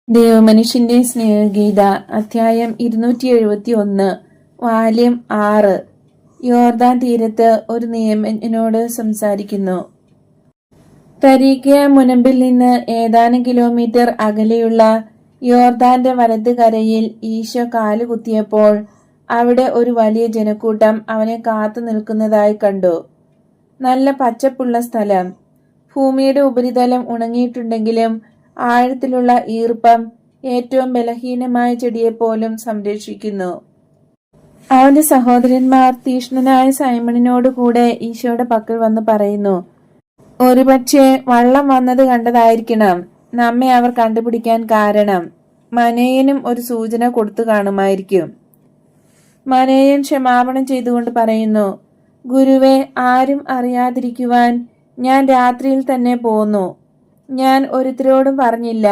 ദൈവമനുഷ്യന്റെ സ്നേഹഗീത അധ്യായം 271 വാല്യം 6. യോർദാൻ തീരത്ത് ഒരു നിയമജ്ഞനോട് സംസാരിക്കുന്നു. തരീഖിയ മുനമ്പിൽ നിന്ന് ഏതാനും കിലോമീറ്റർ അകലെയുള്ള യോർദാന്റെ വലത് കരയിൽ ഈശോ കാലുകുത്തിയപ്പോൾ അവിടെ ഒരു വലിയ ജനക്കൂട്ടം അവനെ കാത്തു നിൽക്കുന്നതായി കണ്ടു. നല്ല പച്ചപ്പുള്ള സ്ഥലം. ഭൂമിയുടെ ഉപരിതലം ഉണങ്ങിയിട്ടുണ്ടെങ്കിലും ആഴത്തിലുള്ള ഈർപ്പം ഏറ്റവും ബലഹീനമായ ചെടിയെപ്പോലും സംരക്ഷിക്കുന്നു. അവന്റെ സഹോദരന്മാർ തീഷ്ണനായ സൈമണിനോട് കൂടെ ഈശോയുടെ പക്കൽ വന്ന് പറയുന്നു, ഒരുപക്ഷെ വള്ളം വന്നത് കണ്ടതായിരിക്കണം നമ്മെ അവർ കണ്ടുപിടിക്കാൻ കാരണം. മനേയനും ഒരു സൂചന കൊടുത്തു കാണുമായിരിക്കും. മനേയൻ ക്ഷമാപണം ചെയ്തുകൊണ്ട് പറയുന്നു, ഗുരുവേ, ആരും അറിയാതിരിക്കുവാൻ ഞാൻ രാത്രിയിൽ തന്നെ പോന്നു. ഞാൻ ഒരുത്തരോടും പറഞ്ഞില്ല,